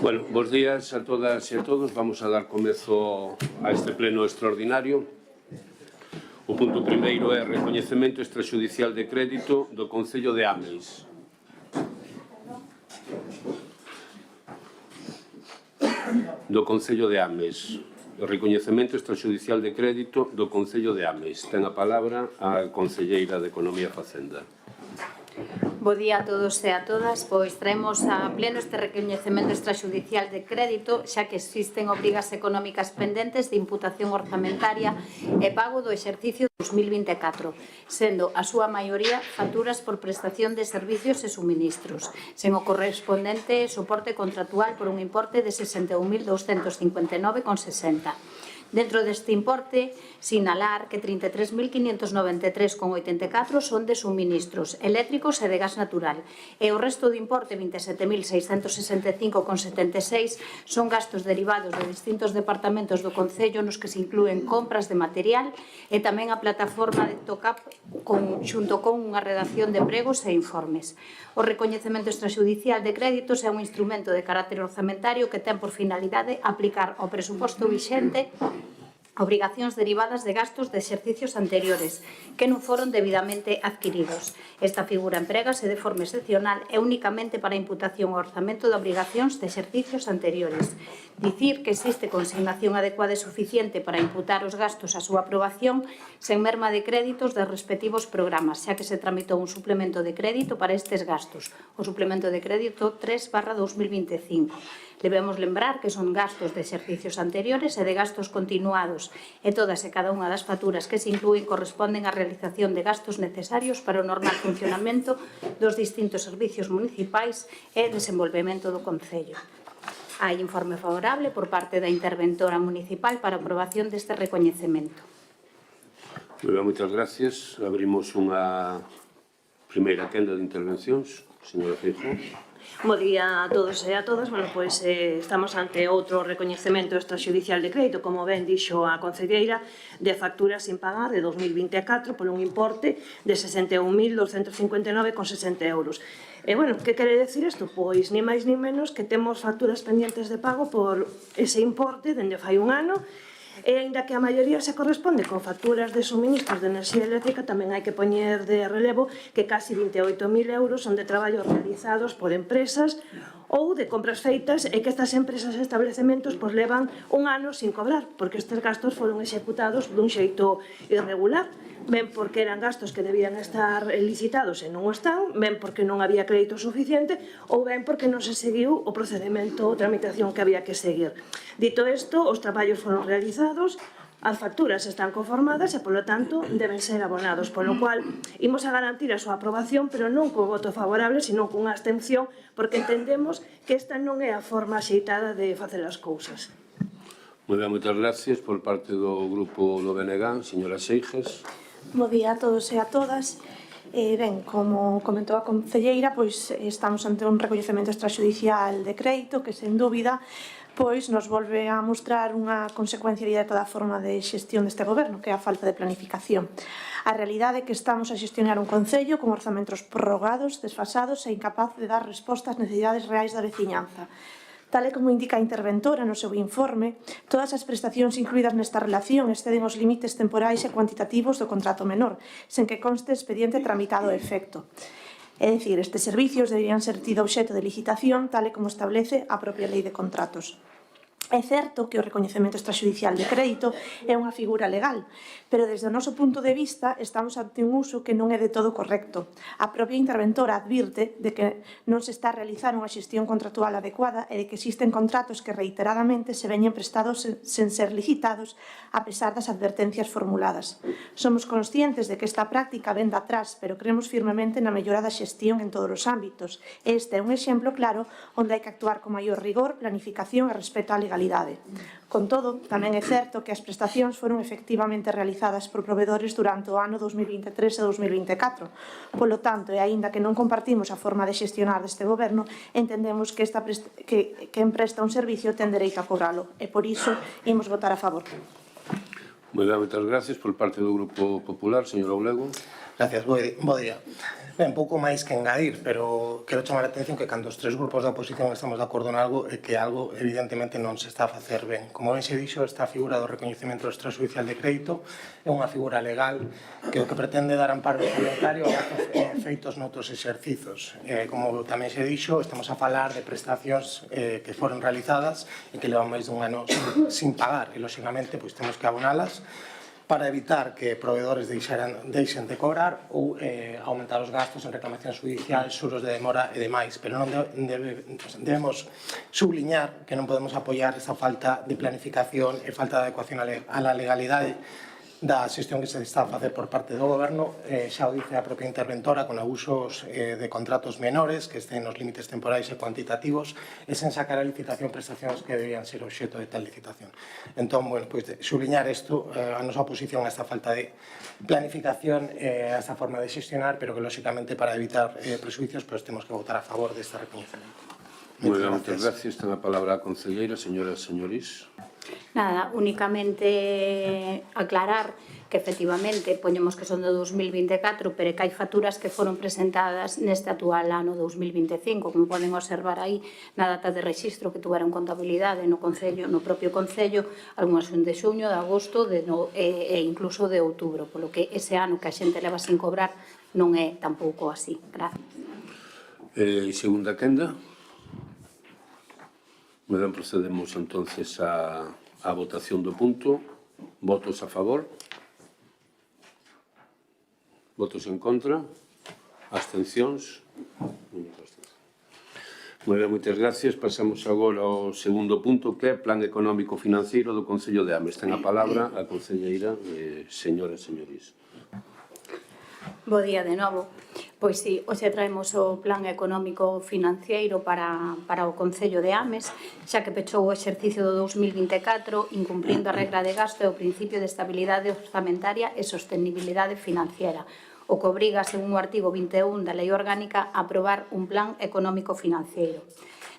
Bueno, bos días a todas e a todos. Vamos a dar comezo a este pleno extraordinario. O punto primeiro é recoñecemento extrajudicial de crédito do Concello de Ames. Do Concello de Ames. O recoñecemento extrajudicial de crédito do Concello de Ames. Ten a palabra a concelleira de Economía e Facenda. Bo día a todos e a todas, pois traemos a pleno este recoñecemento extrajudicial de crédito, xa que existen obrigas económicas pendentes de imputación orzamentaria e pago do exercicio 2024, sendo a súa maioría facturas por prestación de servicios e suministros, sen o correspondente soporte contractual por un importe de 61.259,60. Dentro deste importe, sinalar que 33.593,84 son de suministros eléctricos e de gas natural e o resto do importe, 27.665,76, son gastos derivados de distintos departamentos do Concello nos que se inclúen compras de material e tamén a plataforma de TOCAP xunto con unha redacción de pregos e informes. O recoñecemento extrajudicial de créditos é un instrumento de carácter orzamentario que ten por finalidade aplicar ao presuposto vixente obrigacións derivadas de gastos de exercicios anteriores que non foron debidamente adquiridos. Esta figura emprégase de forma excepcional e únicamente para a imputación ao orzamento de obrigacións de exercicios anteriores. Dicir que existe consignación adecuada e suficiente para imputar os gastos á súa aprobación sen merma de créditos dos respectivos programas, xa que se tramitou un suplemento de crédito para estes gastos, o suplemento de crédito 3/2025. Debemos lembrar que son gastos de exercicios anteriores e de gastos continuados e todas e cada unha das facturas que se inclúen corresponden á realización de gastos necesarios para o normal funcionamento dos distintos servicios municipais e desenvolvemento do Concello. Hai informe favorable por parte da interventora municipal para a aprobación deste recoñecemento. Moitas gracias. Abrimos unha primeira quenda de intervencións. Señora Feijóo. Bo día a todos e a todas. Bueno, pois estamos ante outro recoñecemento extrajudicial de crédito, como ben dixo a concelleira, de facturas sin pagar de 2024 por un importe de 61.259,60 euros. E, bueno, que quere decir isto? Pois, ni máis ni menos que temos facturas pendientes de pago por ese importe dende fai un ano. E, ainda que a maioría se corresponde con facturas de suministros de enerxía eléctrica, tamén hai que poñer de relevo que casi 28.000 euros son de traballos realizados por empresas ou de compras feitas e que estas empresas e establecementos pois levan un ano sin cobrar, porque estes gastos foron executados dun xeito irregular, ben porque eran gastos que debían estar licitados e non o están, ben porque non había crédito suficiente ou ben porque non se seguiu o procedimento ou tramitación que había que seguir. Dito isto, os traballos foron realizados, as facturas están conformadas e, polo tanto, deben ser abonados, polo cual imos a garantir a súa aprobación, pero non co voto favorable, sino cunha abstención, porque entendemos que esta non é a forma axeitada de facer as cousas. Moitas gracias por parte do grupo do BNG, señora Seixas. Bo día a todos e a todas. Ben, como comentou a concelleira, pois estamos ante un recoñecemento extrajudicial de crédito que, sen dúbida, pois nos volve a mostrar unha consecuencia directa da forma de xestión deste goberno, que é a falta de planificación. A realidade é que estamos a xestionar un concello con orzamentos prorrogados, desfasados e incapaz de dar resposta ás necesidades reais da veciñanza. Tal e como indica a interventora no seu informe, todas as prestacións incluídas nesta relación exceden os límites temporais e cuantitativos do contrato menor, sen que conste expediente tramitado a efecto. É dicir, estes servicios deberían ser tido obxeto de licitación, tal e como establece a propia Lei de Contratos. É certo que o recoñecemento extrajudicial de crédito é unha figura legal, pero desde o noso punto de vista estamos ante un uso que non é de todo correcto. A propia interventora advirte de que non se está a realizar unha xestión contractual adecuada e de que existen contratos que reiteradamente se veñen prestados sen ser licitados a pesar das advertencias formuladas. Somos conscientes de que esta práctica ven de atrás, pero creemos firmemente na mellora da xestión en todos os ámbitos. Este é un exemplo claro onde hai que actuar con maior rigor, planificación e respeto á legalidade. Con todo, tamén é certo que as prestacións foron efectivamente realizadas por provedores durante o ano 2023 e 2024. Polo tanto, e aínda que non compartimos a forma de xestionar deste goberno, entendemos que quen presta un servicio ten dereito a cobralo e por iso imos votar a favor. Moitas gracias por parte do Grupo Popular, señor Oulego. Gracias, bo día. Ben, pouco máis que engadir, pero quero chamar a atención que cando os tres grupos da oposición estamos de acordo en algo é que algo evidentemente non se está a facer ben. Como ben se dixo, esta figura do recoñecemento extrajudicial de crédito é unha figura legal que o que pretende dar amparo voluntario a gastos feitos noutros exercizos. Como tamén se dixo, estamos a falar de prestacións que foron realizadas e que levan máis dun ano sin pagar e, lóxicamente, temos que abonalas para evitar que proveedores deixen de cobrar ou aumentar os gastos en reclamación judicial, xuros de demora e demais. Pero non debemos subliñar que non podemos apoiar esa falta de planificación e falta de adecuación á legalidade da xestión que se está a facer por parte do Goberno, xa o dice a propia interventora, con abusos de contratos menores que estén nos límites temporais e cuantitativos e sen sacar a licitación prestacións que deberían ser obxeto de tal licitación. Entón, subliñar isto, a nosa oposición a esta falta de planificación, a esta forma de xestionar, pero que, lóxicamente, para evitar presuicios, temos que votar a favor deste recoñecemento. Moitas gracias. Ten a palabra a concelleira, señoras e señores. Nada, únicamente aclarar que efectivamente poñemos que son de 2024, pero que hai facturas que foron presentadas neste actual ano 2025, como poden observar aí na data de rexistro que tuveron contabilidade no Concello, no propio Concello, algunhas son de xuño, de agosto e incluso de outubro, polo que ese ano que a xente leva sin cobrar non é tampouco así. Gracias. Segunda quenda. Procedemos entonces a votación do punto. Votos a favor. Votos en contra. Abstencións. Moi ben, moitas gracias. Pasamos agora ao segundo punto, que é Plan Económico Financeiro do Concello de Ames. Ten a palabra a concelleira, señoras e señores. Bo día de novo. Pois si, hoxe traemos o Plan Económico Financeiro para o Concello de Ames, xa que pechou o exercicio do 2024, incumplindo a regra de gasto e o principio de estabilidade orzamentaria e sostenibilidade financiera, o que obriga, según o artigo 21 da Lei Orgánica, a aprobar un Plan Económico Financeiro.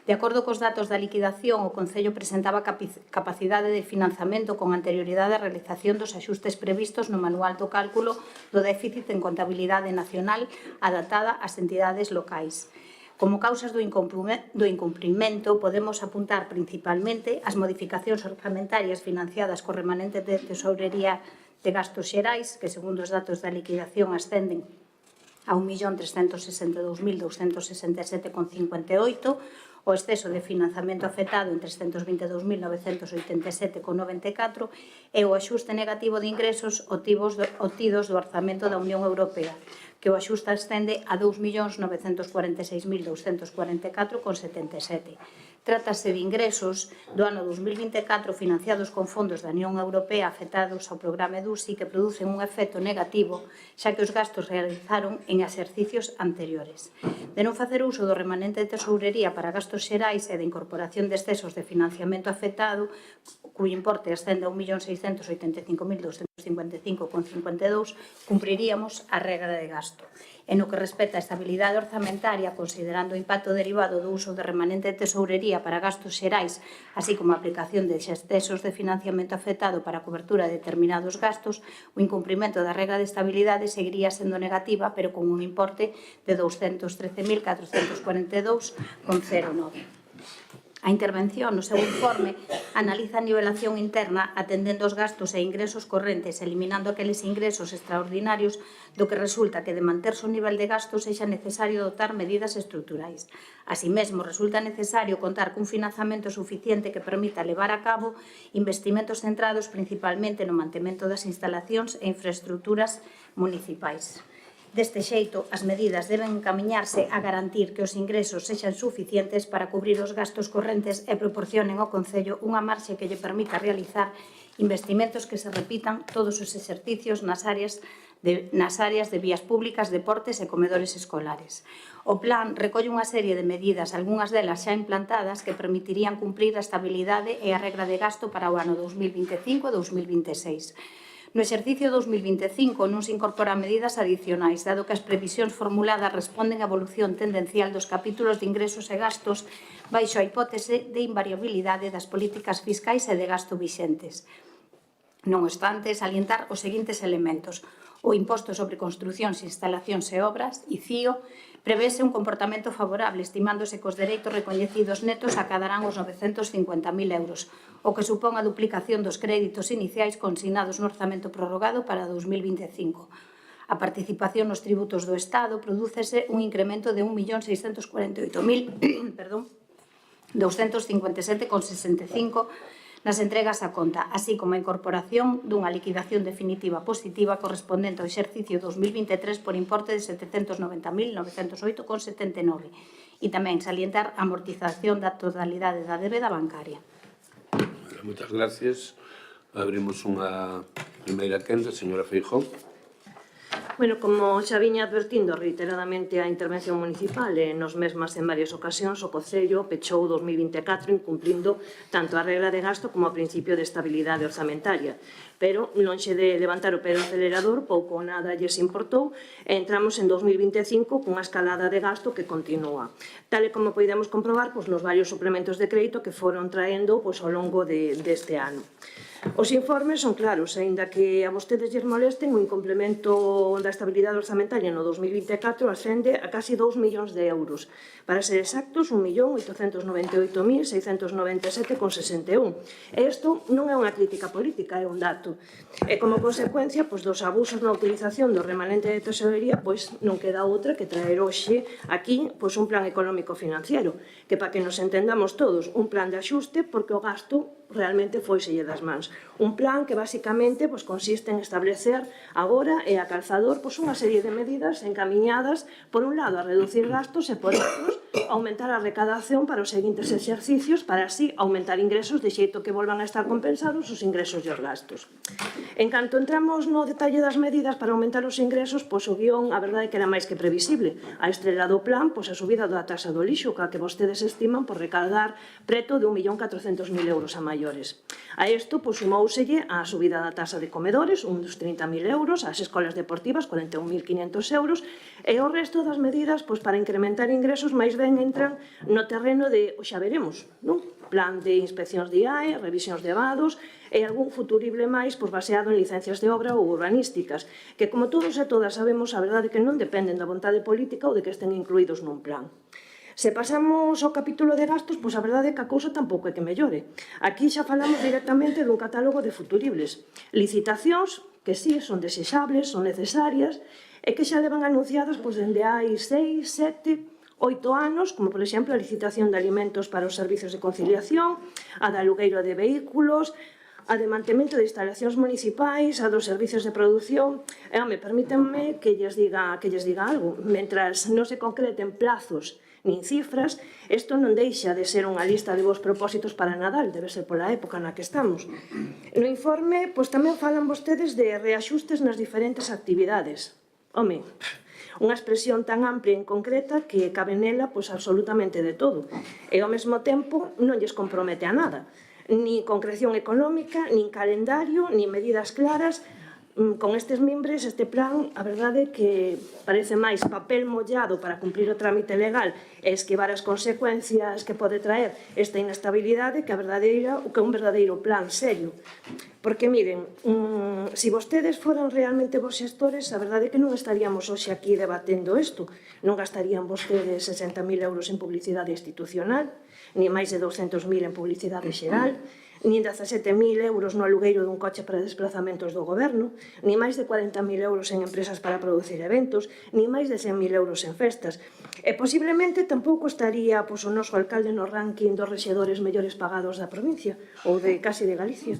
De acordo cos datos da liquidación, o Concello presentaba capacidade de financiamento con anterioridade á realización dos axustes previstos no Manual do Cálculo do Déficit en Contabilidade Nacional adaptada ás entidades locais. Como causas do incumprimento, podemos apuntar principalmente as modificacións orzamentarias financiadas co remanente de tesourería de gastos xerais, que, segundo os datos da liquidación, ascenden a 1.362.267,58, o exceso de financiamento afectado en 322.987,94 e o axuste negativo de ingresos obtidos do orzamento da Unión Europea, que o axuste ascende a 2.946.244,77. Trátase de ingresos do ano 2024 financiados con fondos da Unión Europea afectados ao programa EDUSI que producen un efecto negativo, xa que os gastos realizaron en exercicios anteriores. De non facer uso do remanente de tesourería para gastos xerais e de incorporación de excesos de financiamento afectado, cuyo importe ascende a 1.685.255,52, cumpriríamos a regra de gasto. En o que respecta á estabilidade orzamentaria, considerando o impacto derivado do uso de remanente de tesourería para gastos xerais, así como a aplicación de excesos de financiamento afectado para a cobertura de determinados gastos, o incumprimento da regra de estabilidade seguiría sendo negativa, pero con un importe de 213.442,09. A intervención no seu informe analiza a nivelación interna atendendo os gastos e ingresos correntes, eliminando aqueles ingresos extraordinarios do que resulta que de manterse o nivel de gastos sexa necesario dotar medidas estruturais. Así mesmo, resulta necesario contar cun financiamento suficiente que permita levar a cabo investimentos centrados principalmente no mantemento das instalacións e infraestructuras municipais. Deste xeito, as medidas deben encamiñarse a garantir que os ingresos sexan suficientes para cubrir os gastos correntes e proporcionen ao Concello unha marxe que lle permita realizar investimentos que se repitan todos os exercicios nas áreas de vías públicas, deportes e comedores escolares. O plan recolle unha serie de medidas, algunhas delas xa implantadas, que permitirían cumprir a estabilidade e a regra de gasto para o ano 2025 e 2026. No exercicio 2025 non se incorporan medidas adicionais, dado que as previsións formuladas responden á evolución tendencial dos capítulos de ingresos e gastos baixo a hipótese de invariabilidade das políticas fiscais e de gasto vixentes. Non obstante, salientar os seguintes elementos. o Imposto sobre Construcións, Instalacións e Obras, ICIO, prevese un comportamento favorable, estimándose que os dereitos recoñecidos netos acadarán os 950.000 euros, o que supón a duplicación dos créditos iniciais consignados no orzamento prorrogado para 2025. A participación nos tributos do Estado prodúcese un incremento de 1.648.257,65 nas entregas a conta, así como a incorporación dunha liquidación definitiva positiva correspondente ao exercicio 2023 por importe de 790.908,79 e tamén salientar a amortización da totalidade da débeda bancaria. Moitas gracias. Abrimos unha primeira quenda, señora Feijóo. Bueno, como xa viña advertindo reiteradamente a intervención municipal nos mesmas en varias ocasións, o Concello pechou 2024 incumplindo tanto a regra de gasto como o principio de estabilidade orzamentaria. Pero, lonxe de levantar o pé do acelerador, pouco ou nada lles importou e entramos en 2025 cunha escalada de gasto que continúa. Tal e como podemos comprobar nos varios suplementos de crédito que foron traendo ao longo deste ano. Os informes son claros, aínda que a vostedes lles molesten, o incomplemento da estabilidade orzamentaria no 2024 ascende a casi 2 millóns de euros. Para ser exactos, 1.898.697,61. E isto non é unha crítica política, é un dato. E como consecuencia dos abusos na utilización do remanente de tesorería, non queda outra que traer hoxe aquí un plan económico financiero, que para que nos entendamos todos, un plan de axuste porque o gasto realmente foiselle das mans. Un plan que basicamente consiste en establecer agora e a calzador unha serie de medidas encamiñadas, por un lado, a reducir gastos e por outros, aumentar a recadación para os seguintes exercicios para así aumentar ingresos de xeito que volvan a estar compensados os ingresos e os gastos. En canto entramos no detalle das medidas para aumentar os ingresos, o guión a verdade que era máis que previsible. A estrela do plan, a subida da taxa do lixo, que vostedes estiman por recaudar preto de 1.400.000 euros a maiores. A isto sumouselle a subida da taxa de comedores, uns 30.000 euros, as escolas deportivas, 41.500 euros, e o resto das medidas para incrementar ingresos máis ben entran no terreno de, xa veremos, plan de inspeccións de IAE, revisións de vados e algún futurible máis baseado en licencias de obra ou urbanísticas, que como todos e todas sabemos, a verdade que non dependen da vontade política ou de que estén incluídos nun plan. Se pasamos ao capítulo de gastos, a verdade é que a cousa tampouco é que mellore. Aquí xa falamos directamente dun catálogo de futuribles. Licitacións que sí, son desexables, son necesarias, e que xa levan anunciadas dende hai 6, 7, 8 anos, como por exemplo a licitación de alimentos para os servicios de conciliación, a de alugueiro de vehículos, a de mantemento de instalacións municipais, a dos servicios de produción. Permítanme que lles diga algo. Mentras non se concreten plazos nin cifras, isto non deixa de ser unha lista de bons propósitos para Nadal, debe ser pola época na que estamos. No informe, tamén falan vostedes de reaxustes nas diferentes actividades. Unha expresión tan amplia e concreta que cabe nela absolutamente de todo. E ao mesmo tempo non lles compromete a nada. Nin concreción económica, nin calendario, nin medidas claras. Con estes mimbres, este plan, a verdade que parece máis papel mollado para cumplir o trámite legal e esquivar as consecuencias que pode traer esta inestabilidade que un verdadeiro plan serio. Porque, miren, se vostedes foran realmente vos xestores, a verdade que non estaríamos hoxe aquí debatendo isto. Non gastarían vostedes 60.000 euros en publicidade institucional, ni máis de 200.000 en publicidade xeral, nin 17.000 euros no alugueiro dun coche para desplazamentos do goberno, nin máis de 40.000 euros en empresas para producir eventos, nin máis de 100.000 euros en festas. E posiblemente tampouco estaría o noso alcalde no ranking dos rexedores mellores pagados da provincia, ou casi de Galicia.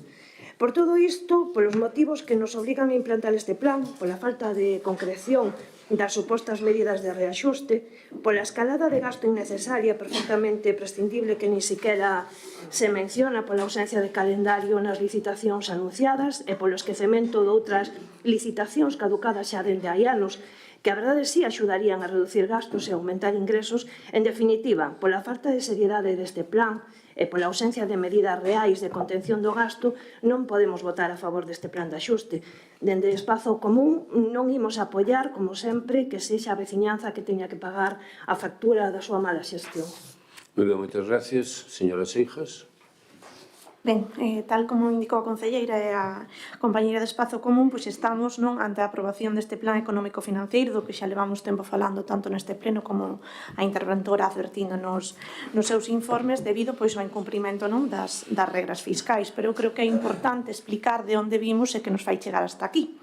Por todo isto, polos motivos que nos obrigan a implantar este plan, pola falta de concreción das supostas medidas de reaxuste, pola escalada de gasto innecesaria perfectamente prescindible que ni siquiera se menciona, pola ausencia de calendario nas licitacións anunciadas e polo esquecemento de outras licitacións caducadas xa dende hai anos, que a verdade sí axudarían a reducir gastos e aumentar ingresos. En definitiva, pola falta de seriedade deste plan e pola ausencia de medidas reais de contención do gasto, non podemos votar a favor deste plan de axuste. Dende Espazo Común non imos apoiar, como sempre, que sexa a veciñanza que teña que pagar a factura da súa mala xestión. Moi ben, moitas gracias. Señora Seijas. Ben, tal como indicou a concelleira e a compañeira de Espazo Común, pois estamos ante a aprobación deste plan económico financeiro do que xa levamos tempo falando tanto neste pleno como a interventora advertindo nos seus informes debido pois ao incumprimento das regras fiscais, pero eu creo que é importante explicar de onde vimos e que nos fai chegar hasta aquí.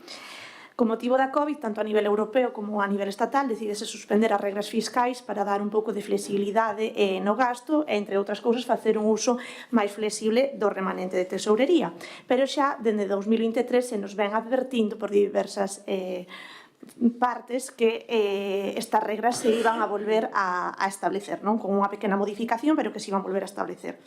Con motivo da COVID, tanto a nivel europeo como a nivel estatal, decidese suspender as regras fiscais para dar un pouco de flexibilidade no gasto e, entre outras cousas, facer un uso máis flexible do remanente de tesourería. Pero xa, dende 2023, se nos ven advertindo por diversas partes que estas regras se iban a volver a establecer, non? Con unha pequena modificación, pero que se iban a volver a establecer.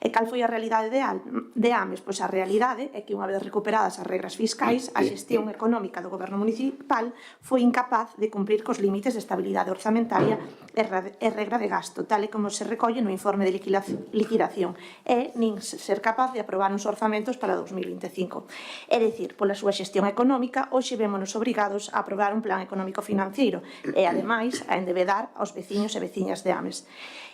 E cal foi a realidade de Ames? Pois a realidade é que unha vez recuperadas as regras fiscais, a xestión económica do goberno municipal foi incapaz de cumprir cos límites de estabilidade orzamentaria e regra de gasto, tal e como se recolle no informe de liquidación, e nin ser capaz de aprobar uns orzamentos para 2025. É dicir, pola súa xestión económica, hoxe vémonos obrigados a aprobar un plan económico financiero e, ademais, a endebedar aos veciños e veciñas de Ames.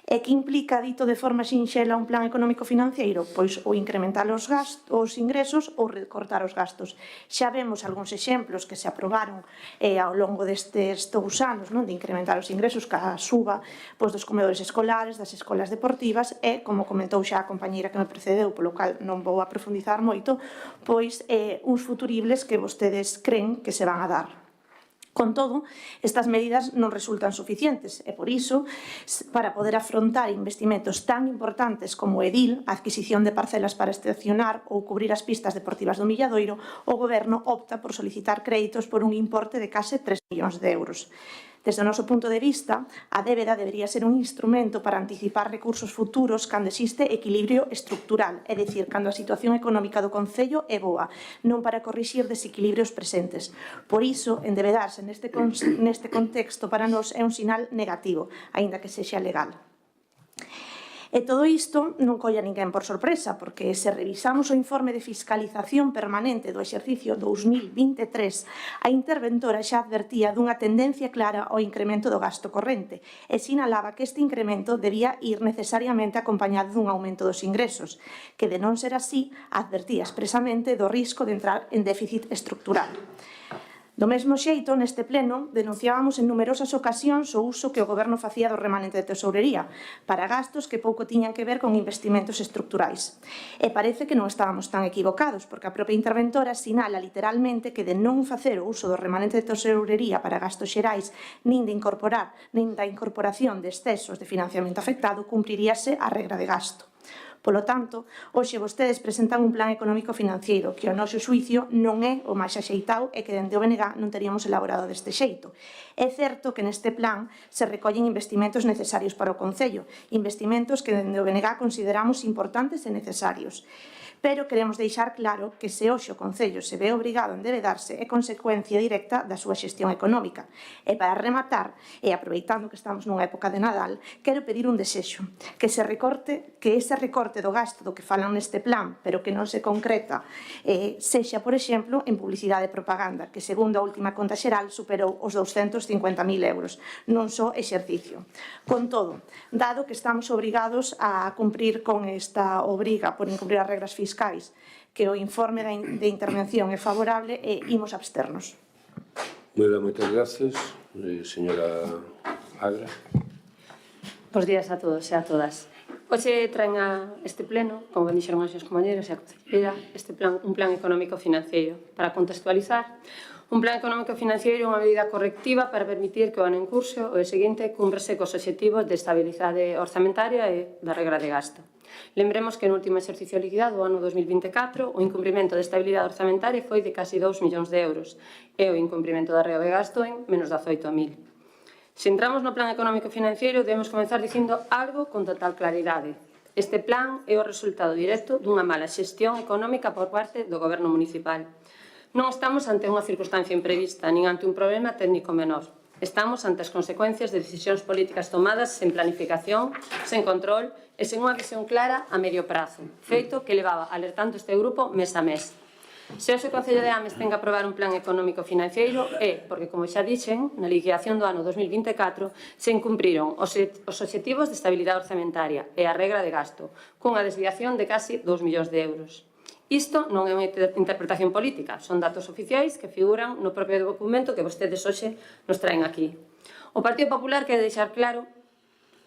E que implica, dito de forma sinxela, un plan económico financiero? Pois ou incrementar os ingresos ou recortar os gastos. Xa vemos algúns exemplos que se aprobaron ao longo destes 2 anos, non? De incrementar os ingresos ca suba dos comedores escolares, das escolas deportivas e, como comentou xa a compañeira que me precedeu, polo cal non vou a profundizar moito, pois uns futuribles que vostedes creen que se van a dar. Con todo, estas medidas non resultan suficientes e, por iso, para poder afrontar investimentos tan importantes como o edil, a adquisición de parcelas para estacionar ou cubrir as pistas deportivas do Milladoiro, o Goberno opta por solicitar créditos por un importe de case 3 millóns de euros. Desde o noso punto de vista, a débeda debería ser un instrumento para anticipar recursos futuros cando existe equilibrio estructural, é dicir, cando a situación económica do Concello é boa, non para corrixir desequilibrios presentes. Por iso, endebedarse neste contexto para nós é un sinal negativo, aínda que sexa legal. E todo isto non colle a ninguén por sorpresa, porque se revisamos o informe de fiscalización permanente do exercicio 2023, a interventora xa advertía dunha tendencia clara ao incremento do gasto corrente e sinalaba que este incremento debía ir necesariamente acompañado dun aumento dos ingresos, que de non ser así, advertía expresamente do risco de entrar en déficit estructural. Do mesmo xeito, neste pleno, denunciábamos en numerosas ocasións o uso que o Goberno facía do remanente de tesourería para gastos que pouco tiñan que ver con investimentos estruturais. E parece que non estábamos tan equivocados, porque a propia interventora sinala literalmente que de non facer o uso do remanente de tesourería para gastos xerais nin da incorporación de excesos de financiamento afectado cumpriríase a regra de gasto. Polo tanto, hoxe vostedes presentan un plan económico financiero que, ao noso xuicio, non é o máis axeitado e que dende o BNG non teríamos elaborado deste xeito. É certo que neste plan se recollen investimentos necesarios para o Concello, investimentos que dende o BNG consideramos importantes e necesarios. Pero queremos deixar claro que se hoxe o Concello se ve obrigado a endebedarse é consecuencia directa da súa xestión económica. E para rematar, e aproveitando que estamos nunha época de Nadal, quero pedir un desexo, que ese recorte do gasto do que falan neste plan, pero que non se concreta, sexa, por exemplo, en publicidade e propaganda, que segundo a última conta xeral superou os 250.000 euros, non só exercicio. Con todo, dado que estamos obrigados a cumprir con esta obriga por incumprir as regras fiscais, que o informe de intervención é favorable e imos absternos. Moi ben, moitas gracias. Señora Agra. Bos días a todos e a todas. Hoxe traen a este pleno, como ben dixeron as compañeros e a concelleira, un plan económico financiero. Para contextualizar, un plan económico financiero é unha medida correctiva para permitir que o ano en curso o seguinte cúmprase cos obxectivos de estabilidade orzamentaria e da regra de gasto. Lembremos que no último exercicio liquidado, o ano 2024, o incumprimento de estabilidade orzamentaria foi de casi 2 millóns de euros e o incumprimento da regra de gasto en menos 18.000. Se entramos no plan económico financiero, debemos comenzar dicindo algo con total claridade. Este plan é o resultado directo dunha mala xestión económica por parte do Goberno municipal. Non estamos ante unha circunstancia imprevista, nin ante un problema técnico menor. Estamos ante as consecuencias de decisións políticas tomadas sen planificación, sen control e sen unha visión clara a medio prazo, feito que levaba alertando este grupo mes a mes. Se hoxe o Concello de Ames ten que aprobar un plan económico financeiro é porque, como xa dixen, na liquidación do ano 2024 se incumpriron os obxectivos de estabilidade orzamentaria e a regra de gasto, cunha desviación de casi 2 millóns de euros. Isto non é unha interpretación política, son datos oficiais que figuran no propio documento que vostedes hoxe nos traen aquí. O Partido Popular quere deixar claro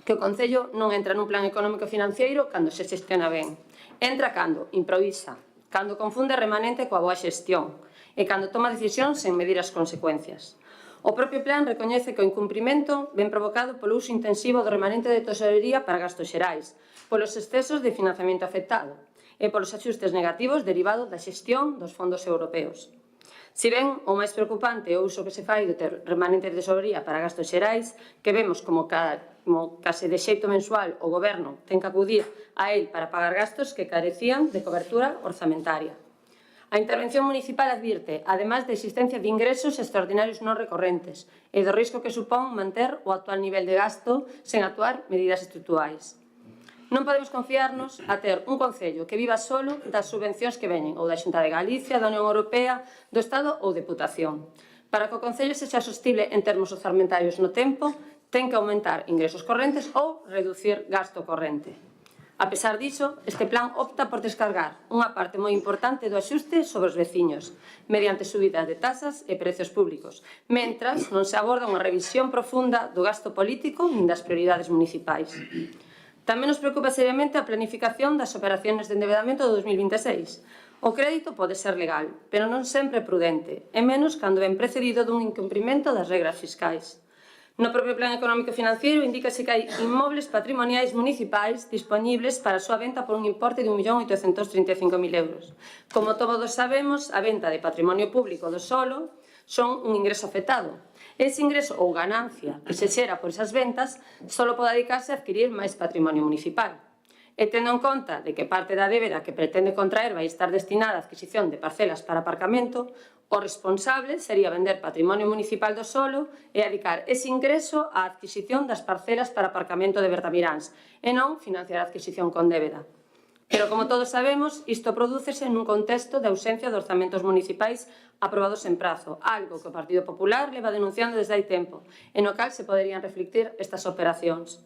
que o Concello non entra nun plan económico financeiro cando se xestiona ben. Entra cando improvisa, cando confunde remanente coa boa xestión e cando toma decisións sen medir as consecuencias. O propio plan recoñece que o incumprimento ven provocado polo uso intensivo do remanente de tesorería para gastos xerais, polos excesos de financiamento afectado e polos axustes negativos derivados da xestión dos fondos europeos. Si ben o máis preocupante é o uso que se fai do remanente de tesorería para gastos xerais, que vemos como case de xeito mensual o Goberno ten que acudir a él para pagar gastos que carecían de cobertura orzamentaria. A intervención municipal advirte, ademais da existencia de ingresos extraordinarios non recorrentes e do risco que supón manter o actual nivel de gasto sen actuar medidas estruturais. Non podemos confiarnos a ter un Concello que viva solo das subvencións que veñen ou da Xunta de Galicia, da Unión Europea, do Estado ou Deputación. Para que o Concello sexa sostible en termos orzamentarios no tempo, ten que aumentar ingresos correntes ou reducir gasto corrente. A pesar diso, este plan opta por descargar unha parte moi importante do axuste sobre os veciños, mediante subidas de tasas e prezos públicos, mentras non se aborda unha revisión profunda do gasto político nin das prioridades municipais. Tamén nos preocupa seriamente a planificación das operacións de endeudamento do 2026. O crédito pode ser legal, pero non sempre prudente, e menos cando ven precedido dun incumprimento das regras fiscais. No propio Plan Económico Financiero indícase que hai inmobles patrimoniais municipais dispoñibles para a súa venta por un importe de 1.835.000 euros. Como todos sabemos, a venta de patrimonio público do solo son un ingreso afectado. Ese ingreso ou ganancia que se xera por esas ventas só pode dedicarse a adquirir máis patrimonio municipal. E tendo en conta de que parte da débeda que pretende contraer vai estar destinada a adquisición de parcelas para aparcamento, o responsable sería vender patrimonio municipal do solo e dedicar ese ingreso á adquisición das parcelas para aparcamento de Bertamiráns e non financiar a adquisición con débeda. Pero, como todos sabemos, isto prodúcese nun contexto de ausencia de orzamentos municipais aprobados en prazo, algo que o Partido Popular leva denunciando desde hai tempo, e no cal se poderían reflectir estas operacións.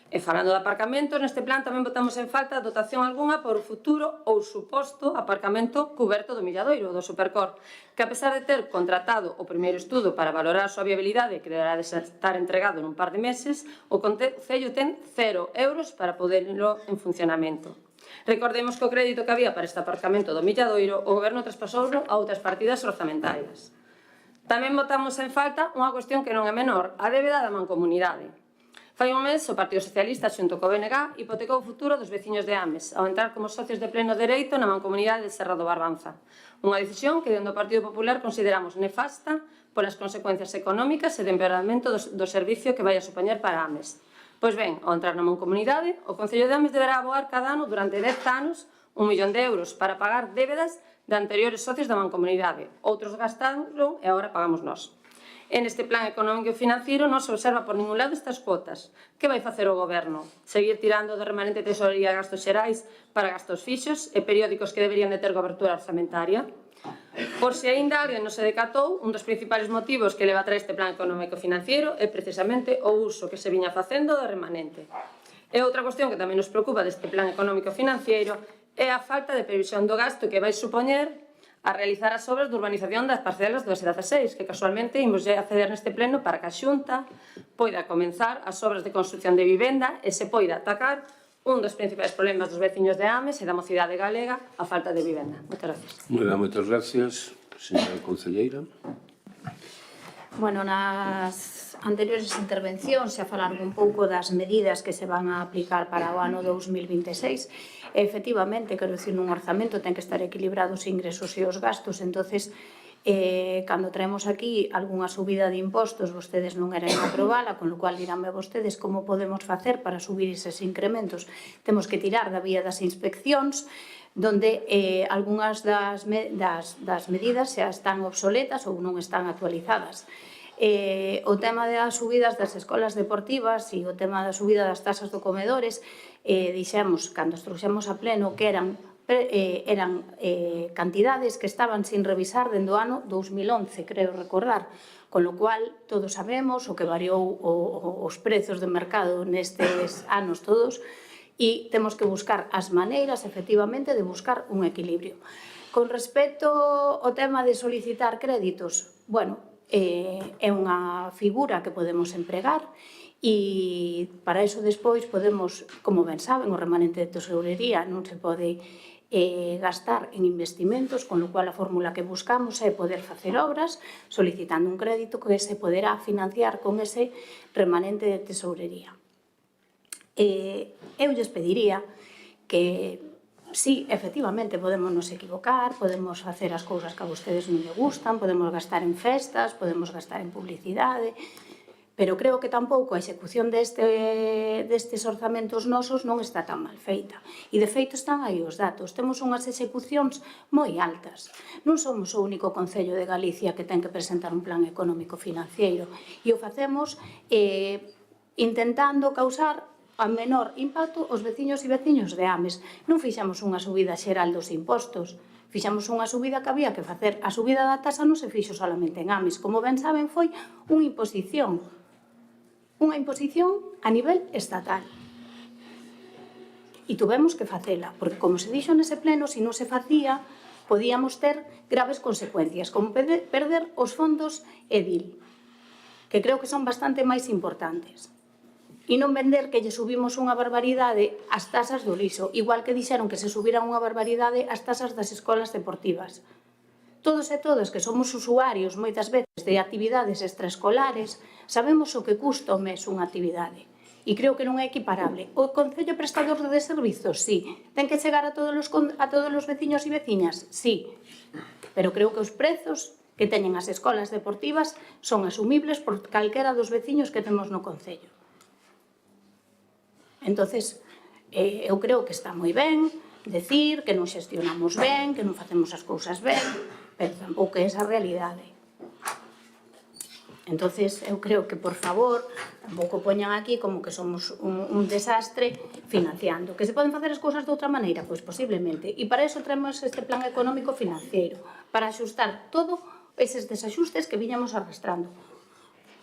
E falando de aparcamentos, neste plan tamén botamos en falta dotación algunha por o futuro ou suposto aparcamento cuberto do Milladoiro, do Supercor, que a pesar de ter contratado o primeiro estudo para valorar a súa viabilidade, que deberá de estar entregado nun par de meses, o Concello ten 0 euros para poderlo en funcionamento. Recordemos que o crédito que había para este aparcamento do Milladoiro o Goberno traspasouro a outras partidas orzamentarias. Tamén botamos en falta unha cuestión que non é menor, a débeda da mancomunidade. Fai un mes, o Partido Socialista, xunto co BNG, hipotecou o futuro dos veciños de Ames ao entrar como socios de pleno dereito na mancomunidade de Serra do Barbanza. Unha decisión que, dentro do Partido Popular, consideramos nefasta polas consecuencias económicas e de empeoramento do servicio que vai a supoñer para Ames. Pois ben, ao entrar na mancomunidade, o Concello de Ames deberá abogar cada ano durante 10 anos 1 millón de euros para pagar débedas de anteriores socios da mancomunidade. Outros gastaron e agora pagamos nós. En este plan económico e financiero non se observa por ningún lado estas cuotas. Que vai facer o Goberno? Seguir tirando do remanente de tesorería de gastos xerais para gastos fixos e periódicos que deberían de ter cobertura orzamentaria? Por se aínda alguén non se decatou, un dos principales motivos que leva a traer este plan económico financiero é precisamente o uso que se viña facendo do remanente. E outra cuestión que tamén nos preocupa deste plan económico financiero é a falta de previsión do gasto que vai supoñer a realizar as obras de urbanización das parcelas do S16, que casualmente imos a acceder neste pleno para que a Xunta poida comenzar as obras de construcción de vivenda e se poida atacar un dos principais problemas dos veciños de Ames e da mocidade galega, a falta de vivenda. Moitas gracias. Moitas gracias, señora concelleira. Bueno, nas anteriores intervencións xa falaron un pouco das medidas que se van a aplicar para o ano 2026. Efectivamente, quero dicir, nun orzamento ten que estar equilibrado os ingresos e os gastos, entonces cando traemos aquí algunha subida de impostos, vostedes non eran a aprobala, con lo cual diránme vostedes como podemos facer para subir eses incrementos. Temos que tirar da vía das inspeccións, donde algunhas das medidas xa están obsoletas ou non están actualizadas. O tema das subidas das escolas deportivas e o tema da subida das tasas do comedores, dixemos, cando trouxemos a pleno, que eran eran cantidades que estaban sin revisar dende o ano 2011, creo recordar, con lo cual todos sabemos o que variou os prezos de mercado nestes anos todos e temos que buscar as maneiras, efectivamente, de buscar un equilibrio. Con respecto ao tema de solicitar créditos, bueno, é unha figura que podemos empregar e para iso despois podemos, como ben saben, o remanente de tesourería non se pode gastar en investimentos, con lo cual a fórmula que buscamos é poder facer obras solicitando un crédito que se poderá financiar con ese remanente de tesourería. Eu lles pediría que sí, efectivamente, podemos nos equivocar, podemos facer as cousas que a vostedes non lle gustan, podemos gastar en festas, podemos gastar en publicidade, pero creo que tampouco a execución destes orzamentos nosos non está tan mal feita. E, de feito, están aí os datos. Temos unhas execucións moi altas. Non somos o único concello de Galicia que ten que presentar un plan económico financiero e o facemos intentando causar a menor impacto aos veciños e veciños de Ames. Non fixamos unha subida xeral dos impostos, fixamos unha subida que había que facer. A subida da tasa non se fixo solamente en Ames, como ben saben, foi unha imposición a nivel estatal. E tuvemos que facela, porque, como se dixo nese pleno, se non se facía, podíamos ter graves consecuencias, como perder os fondos EDIL, que creo que son bastante máis importantes. E non vender que lle subimos unha barbaridade as tasas do liso, igual que dixeron que se subiran unha barbaridade as tasas das escolas deportivas. Todos e todas que somos usuarios moitas veces de actividades extraescolares sabemos o que custa o mes unha actividade e creo que non é equiparable. O Concello prestador de servizos, sí. Ten que chegar a todos os veciños e veciñas, sí. Pero creo que os prezos que teñen as escolas deportivas son asumibles por calquera dos veciños que temos no Concello. Entonces, eu creo que está moi ben decir que non xestionamos ben, que non facemos as cousas ben, pero tampouco é esa a realidade. Entonces, eu creo que, por favor, tampouco poñan aquí como que somos un desastre financiando. Que se poden facer as cousas de outra maneira? Pois posiblemente. E para iso traemos este plan económico financiero, para axustar todo eses desaxustes que viñamos arrastrando.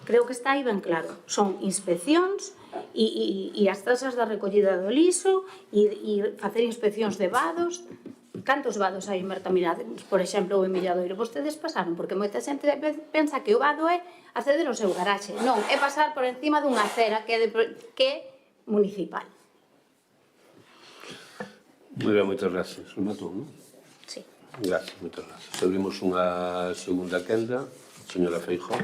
Creo que está aí ben claro. Son inspeccións e as tasas da recollida do liso e facer inspeccións de vados. Cantos vados hai en Bertamiráns, por exemplo, ou en Milladoiro? Vostedes pasaron, porque moita xente pensa que o vado é acceder ao seu garaxe. Non, é pasar por encima dunha acera que é municipal. Moi ben, moitas gracias. Rematou, non? Sí. Gracias, moitas gracias. Abrimos unha segunda quenda. Señora Feijóo.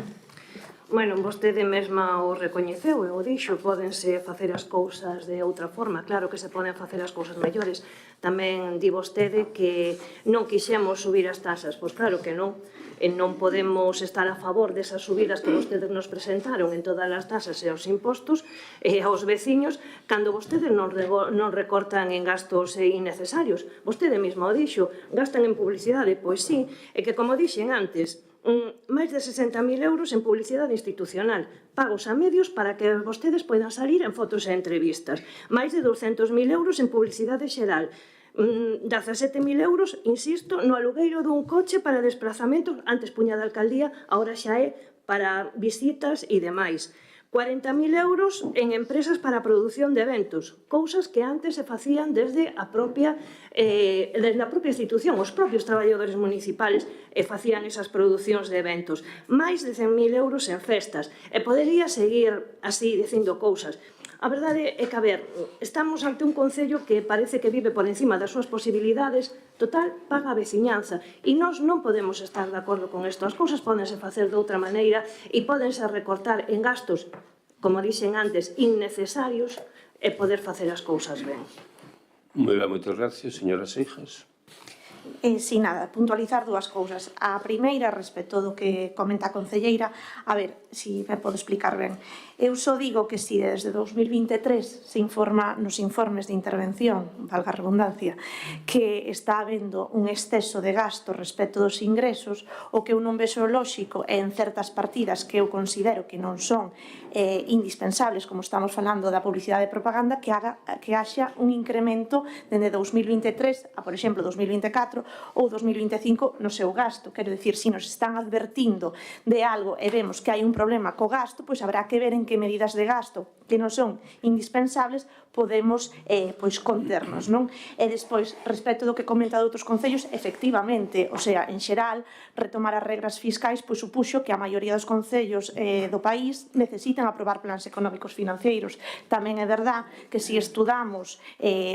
Bueno, vostede mesma o recoñeceu e o dixo, pódense facer as cousas de outra forma, claro que se poden facer as cousas mellores. Tamén di vostede que non quixemos subir as tasas, pois claro que non, e non podemos estar a favor desas subidas que vostedes nos presentaron en todas as tasas e os impostos e aos veciños, cando vostedes non recortan en gastos innecesarios. Vostede mesma o dixo, gastan en publicidade, pois sí, e que como dixen antes, máis de 60.000 euros en publicidade institucional, pagos a medios para que vostedes poidan salir en fotos e entrevistas, máis de 200.000 euros en publicidade xeral, 17.000 euros, insisto, no alugueiro dun coche para desplazamentos, antes puña da alcaldía, agora xa é para visitas e demais. 40.000 euros en empresas para a produción de eventos, cousas que antes se facían desde a propia institución, os propios traballadores municipales facían esas producións de eventos. Máis de 100.000 euros en festas, e podería seguir así dicindo cousas. A verdade é que, a ver, estamos ante un concello que parece que vive por encima das súas posibilidades, total, paga a veciñanza, e nós non podemos estar de acordo con isto. As cousas pódense facer de outra maneira e pódense recortar en gastos, como dixen antes, innecesarios, e poder facer as cousas ben. Moi ben, moitas gracias. Señora Seijas. Si nada, puntualizar dúas cousas. A primeira, respecto do que comenta a concelleira, a ver, si me podo explicar ben. Eu só digo que si desde 2023 se informa nos informes de intervención, valga a redundancia, que está habendo un exceso de gasto respecto dos ingresos, o que eu non vexo lóxico en certas partidas que eu considero que non son indispensables, como estamos falando da publicidade e propaganda, que haxa un incremento dende 2023 a, por exemplo, 2024 ou 2025 no seu gasto. Quero dicir, se nos están advertindo de algo e vemos que hai un problema co gasto, pois habrá que ver en que medidas de gasto que non son indispensables podemos conternos, non? E despois, respecto do que comenta de outros concellos, efectivamente, o sea, en xeral, retomar as regras fiscais pois supuxo que a maioría dos concellos do país necesitan aprobar plans económicos financeiros. Tamén é verdad que se estudamos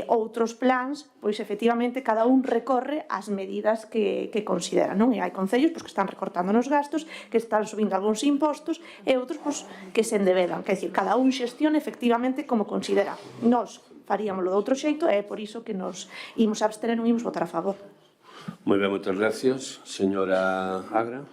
outros plans, pois efectivamente cada un recorre as medidas que considera, non? E hai concellos que están recortando nos gastos, que están subindo algúns impostos e outros que se endebedan. Quer dizer, cada un xestiona efectivamente como considera. Nós faríamoslo de outro xeito e é por iso que nos imos abster e non imos votar a favor. Moi ben, moitas gracias. Señora Agra.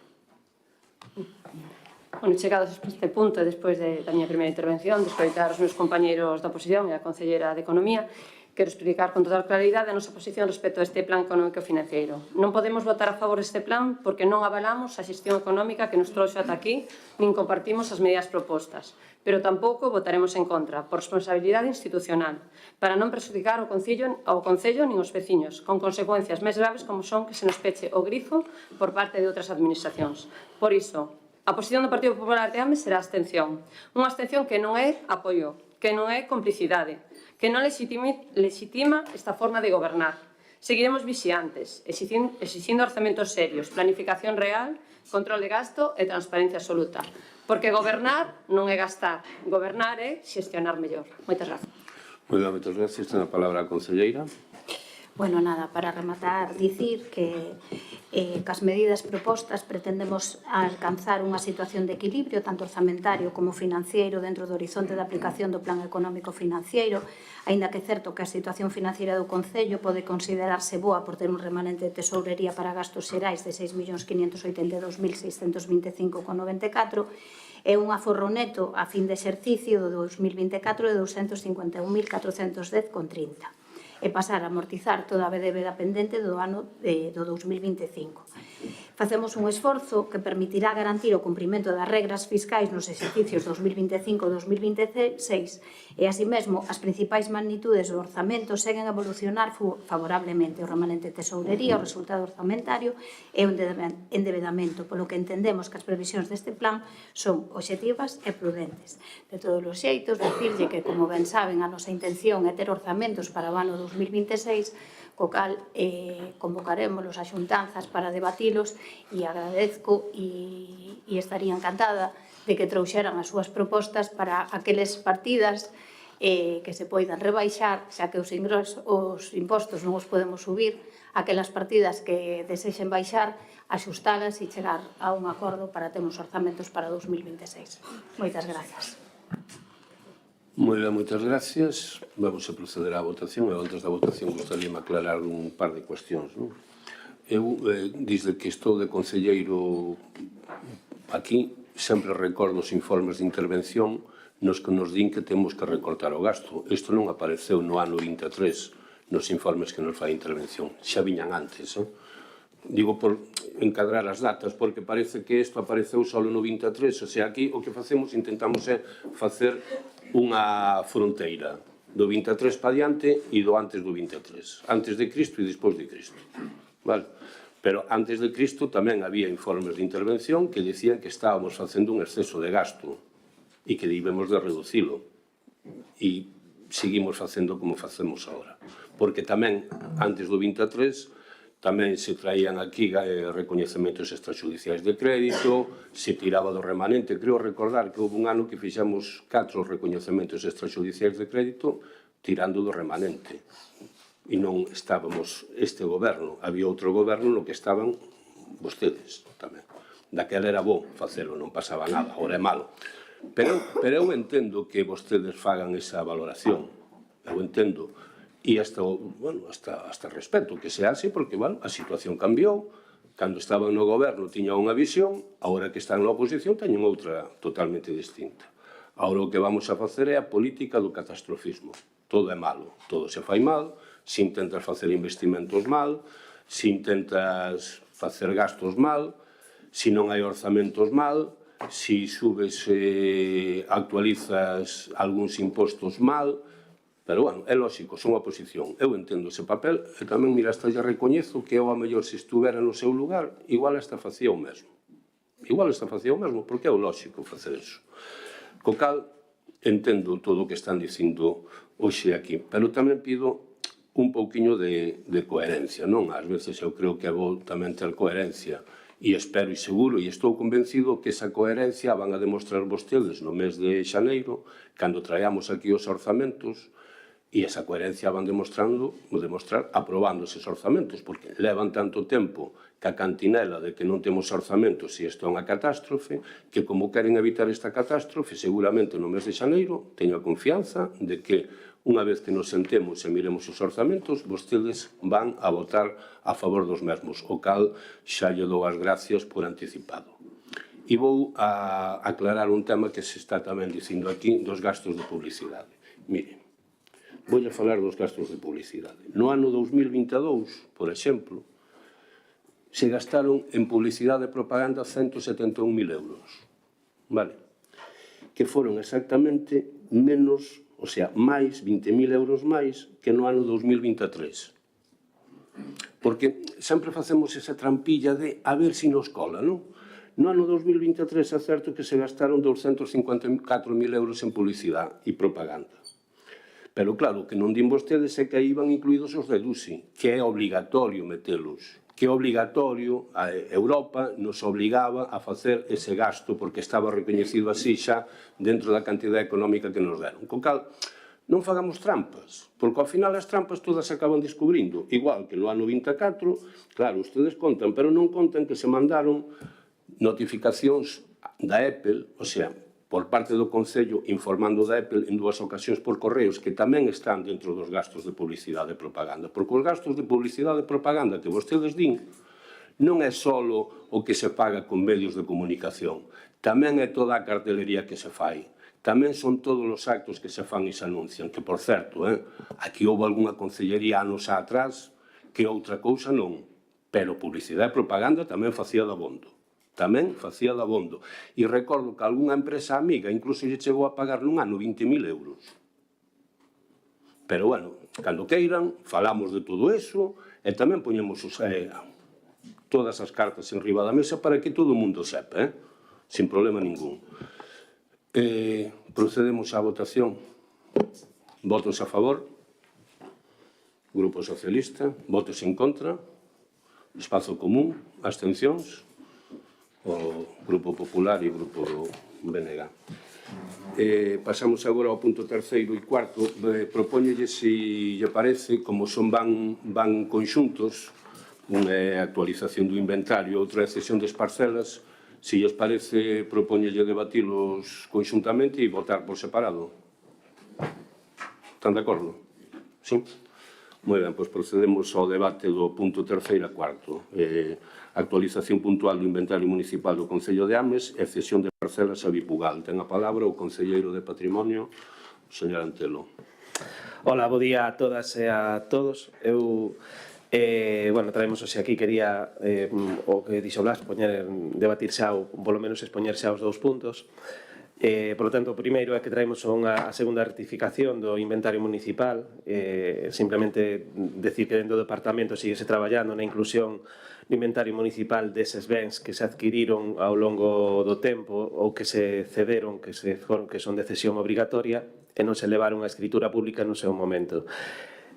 Bueno, chegados a este punto, despois da miña primeira intervención, de escoitar os meus compañeiros da oposición e a Concelleira de Economía, quero explicar con total claridade a nosa posición respecto a este plan económico financiero. Non podemos votar a favor deste plan porque non avalamos a xestión económica que nos trouxe ata aquí, nin compartimos as medidas propostas. Pero tampouco votaremos en contra, por responsabilidade institucional, para non perjudicar ao Concello nin os veciños, con consecuencias máis graves como son que se nos peche o grifo por parte de outras administracións. Por iso, a posición do Partido Popular de AME será abstención. Unha abstención que non é apoio, que non é complicidade, que non legitima esta forma de gobernar. Seguiremos vixiantes, exigindo orzamentos serios, planificación real, control de gasto e transparencia absoluta. Porque gobernar non é gastar, gobernar é xestionar mellor. Moitas gracias. Moi ben, moitas gracias. Ten a palabra a concelleira. Bueno, nada, para rematar, dicir que cas medidas propostas pretendemos alcanzar unha situación de equilibrio tanto orzamentario como financiero dentro do horizonte de aplicación do Plan Económico Financiero, aínda que é certo que a situación financiera do Concello pode considerarse boa por ter un remanente de tesourería para gastos xerais de 6.582.625,94 e un aforro neto a fin de exercicio do 2024 de 251.410,30. E pasar a amortizar toda a débeda pendente do ano do 2025. Facemos un esforzo que permitirá garantir o cumprimento das regras fiscais nos exercicios 2025 e 2026 e, así mesmo, as principais magnitudes do orzamento seguen a evolucionar favorablemente o remanente de tesourería, o resultado orzamentario e o endebedamento, polo que entendemos que as previsións deste plan son obxectivas e prudentes. De todos os xeitos, dicirlle que, como ben saben, a nosa intención é ter orzamentos para o ano 2026, co cal convocaremos as xuntanzas para debatilos e agradezco e estaría encantada de que trouxeran as súas propostas para aqueles partidas que se poidan rebaixar, xa que os impostos non os podemos subir, aquelas partidas que desexen baixar, axustalas e chegar a un acordo para ter uns orzamentos para 2026. Moitas gracias. Moi ben, moitas gracias. Vamos a proceder á votación e antes da votación gostaríame aclarar un par de cuestións. Eu, desde que estou de concelleiro aquí, sempre recordo os informes de intervención nos que nos din que temos que recortar o gasto. Isto non apareceu no ano 23 nos informes que nos fai intervención. Xa viñan antes. Digo por encadrar as datas, porque parece que isto apareceu só no 23. O sea, aquí o que facemos, intentamos é facer unha fronteira do 23 para diante e do antes do 23. Antes de Cristo e despois de Cristo. Vale? Pero antes de Cristo tamén había informes de intervención que dicían que estábamos facendo un exceso de gasto e que debemos de reducilo. E seguimos facendo como facemos agora. Porque tamén, antes do 23, tamén se traían aquí recoñecementos extraxudiciais de crédito, se tiraba do remanente. Creo recordar que houve un ano que fixamos 4 recoñecementos extraxudiciais de crédito tirando do remanente. E non estábamos este goberno, había outro goberno no que estaban vostedes tamén. Daquela era bo facelo, non pasaba nada, agora é malo. Pero eu entendo que vostedes fagan esa valoración, eu entendo, E hasta respeto que sea así, porque, bueno, a situación cambiou. Cando estaban no goberno tiñan unha visión, agora que están na oposición teñen outra totalmente distinta. Agora o que vamos a facer é a política do catastrofismo. Todo é malo, todo se fai mal, se intentas facer investimentos mal, se intentas facer gastos mal, se non hai orzamentos mal, se subes e actualizas algúns impostos mal. Pero, bueno, é lógico, son a oposición. Eu entendo ese papel e tamén, mira, hasta lle recoñezo que eu, a mellor, se estuvera no seu lugar, igual hasta facía o mesmo. Igual hasta facía o mesmo, porque é o lógico facer eso. Co cal, entendo todo o que están dicindo hoxe aquí, pero tamén pido un pouquiño de coherencia, non? Ás veces eu creo que é bo tamén ter coherencia, e espero e seguro e estou convencido que esa coherencia van a demostrar vostedes no mes de xaneiro, cando traemos aquí os orzamentos, e esa coherencia van demostrar aprobando eses orzamentos, porque levan tanto tempo que a cantinela de que non temos orzamentos e isto é unha catástrofe, que como queren evitar esta catástrofe, seguramente no mes de xaneiro teño a confianza de que unha vez que nos sentemos e miremos os orzamentos, vostedes van a votar a favor dos mesmos, o cal xa lle dou as gracias por anticipado. E vou a aclarar un tema que se está tamén dicindo aquí dos gastos de publicidade. Miren, vou a falar dos gastos de publicidade. No ano 2022, por exemplo, se gastaron en publicidade e propaganda 171.000 euros. Vale? Que foron exactamente menos, o sea, máis 20.000 euros máis que no ano 2023. Porque sempre facemos esa trampilla de a ver se nos cola, non? No ano 2023 é certo que se gastaron 254.000 euros en publicidade e propaganda. Pero claro, que non din vostedes é que aí iban incluídos os de DUSI, que é obligatorio metelos, que é obligatorio, a Europa nos obligaba a facer ese gasto porque estaba recoñecido así xa dentro da cantidad económica que nos deron. Co cal, non fagamos trampas, porque ao final as trampas todas se acaban descubrindo. Igual que no ano 24, claro, ustedes contan, pero non contan que se mandaron notificacións da Apple, o sea, por parte do Concello informando da Apple en 2 ocasións por correos que tamén están dentro dos gastos de publicidade e propaganda. Porque os gastos de publicidade e propaganda que vostedes din non é só o que se paga con medios de comunicación, tamén é toda a cartelería que se fai, tamén son todos os actos que se fan e se anuncian, que, por certo, aquí houve algunha concellería anos atrás que outra cousa non, pero publicidade e propaganda tamén facía de abondo. Tamén facía de abondo. E recordo que algunha empresa amiga incluso lle chegou a pagar nun ano 20.000 euros. Pero, bueno, cando queiran, falamos de todo eso e tamén poñemos todas as cartas en riba da mesa para que todo o mundo sepa, sin problema ningún. Procedemos á votación. Votos a favor. Grupo Socialista. Votos en contra. Espazo Común. Abstencións. O Grupo Popular e o Grupo BNG. Pasamos agora ao punto terceiro e cuarto. Propóñelle, se lle parece, como van conxuntos, unha é a actualización do inventario, outra é a cesión das parcelas, se lles parece, propóñelle debatilos conxuntamente e votar por separado. Están de acordo? Sí? Moi ben, pois procedemos ao debate do punto terceiro e cuarto. Actualización puntual do inventario municipal do Concello de Ames e cesión de parcelas a Vipugal. Ten a palabra o Concelleiro de Patrimonio, o señor Antelo. Hola, bo día a todas e a todos. Eu, traemos hoxe aquí, quería, o que dixo Blas, debatir xa, ou polo menos expoñer xa os 2 puntos. Por lo tanto, o primeiro é que traemos a segunda rectificación do inventario municipal. Simplemente decir que dentro do departamento síguese traballando na inclusión do inventario municipal deses bens que se adquiriron ao longo do tempo ou que se cederon, que son de cesión obrigatoria e non se levaron a escritura pública no seu momento.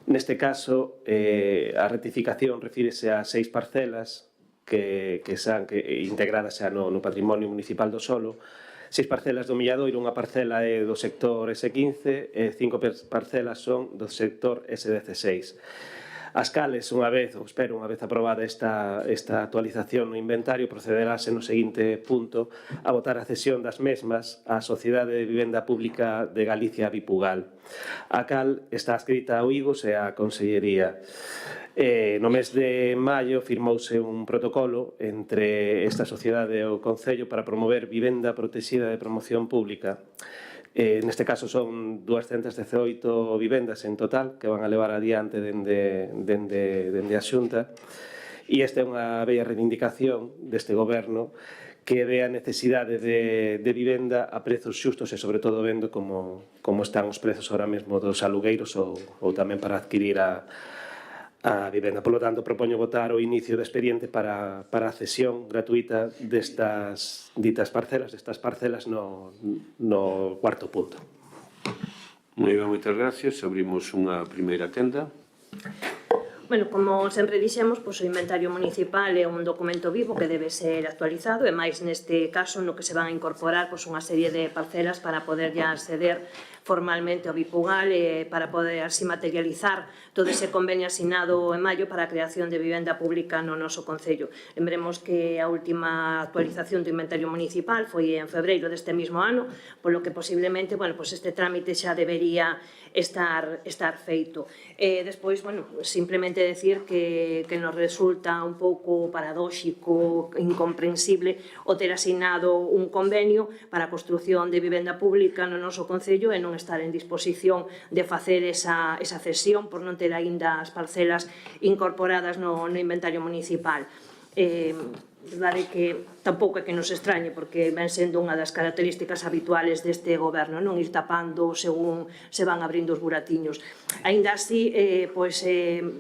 Neste caso, a rectificación refírese a 6 parcelas que están integradas xa no patrimonio municipal do solo. 6 parcelas do Milladoiro, unha parcela é do sector S15 e 5 parcelas son do sector S16. as cales, unha vez, ou espero, unha vez aprobada esta actualización no inventario, procederase no seguinte punto a votar a cesión das mesmas á Sociedade de Vivenda Pública de Galicia Bipugal, a cal está adscrita a Uigos e a Consellería. No mes de maio firmouse un protocolo entre esta sociedade e o Concello para promover vivenda protexida de promoción pública. Neste caso son 218 vivendas en total que van a levar adiante dende a Xunta, e esta é unha bella reivindicación deste goberno que ve a necesidade de vivenda a prezos xustos e sobre todo vendo como están os prezos ahora mesmo dos alugueiros ou tamén para adquirir a vivenda. Por lo tanto, propoño votar o inicio do expediente para a cesión gratuita destas ditas parcelas no cuarto punto. Moi ben, moitas gracias. Abrimos unha primeira quenda. Bueno, como sempre dixemos, o inventario municipal é un documento vivo que debe ser actualizado, e máis neste caso no que se van a incorporar unha serie de parcelas para poder ya acceder formalmente ao Bipugal e para poder así materializar todo ese convenio asinado en maio para a creación de vivenda pública no noso Concello. Lembremos que a última actualización do inventario municipal foi en febreiro deste mesmo ano, polo que posiblemente, este trámite xa debería estar feito. Despois, simplemente decir que nos resulta un pouco paradóxico, incomprensible o ter asinado un convenio para a construción de vivenda pública no noso Concello e non estar en disposición de facer esa cesión por non ter aínda as parcelas incorporadas no inventario municipal. Verdade que tampouco é que nos extrañe, porque ven sendo unha das características habituales deste goberno, non ir tapando según se van abrindo os buratiños. Aínda así,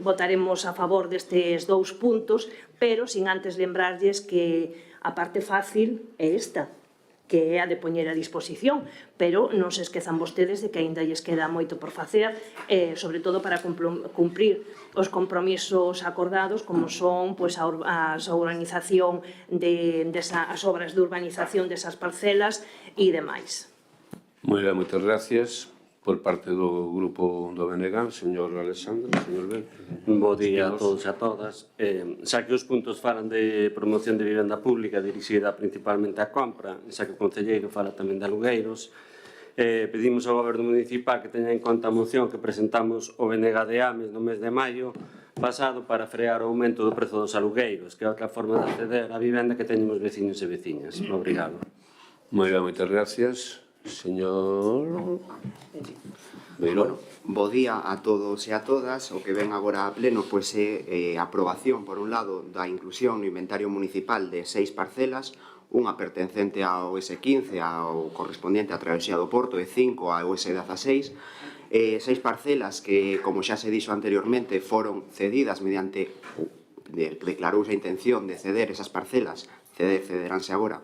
votaremos a favor destes dous puntos, pero sin antes lembrarlles que a parte fácil é esta, que é a de poñer a disposición, pero non se esquezan vostedes de que aínda lles queda moito por facer, sobre todo para cumprir os compromisos acordados, como son as urbanización as obras de urbanización desas parcelas e demais. Moi ben, moitas gracias. Por parte do grupo do BNG, señor Alexandre, señor Ben. Bo día a todos e a todas. Xa que os puntos falan de promoción de vivenda pública dirixida principalmente á compra, xa que o concelleiro fala tamén de alugueiros, pedimos ao goberno municipal que teña en conta a moción que presentamos o BNG de Ames no mes de maio pasado para frear o aumento do prezo dos alugueiros, que é outra forma de acceder á vivenda que teñen os veciños e veciñas. Obrigado. Moi ben, moitas gracias. Señor Beirón. Bo día a todos e a todas. O que ven agora a pleno é a aprobación, por un lado, da inclusión no inventario municipal de 6 parcelas, unha pertencente ao S15, ao correspondiente á travesía do Porto, e 5 ao S16, 6 parcelas que, como xa se dixo anteriormente, foron cedidas mediante, declarouse a intención de ceder esas parcelas, cederánse agora,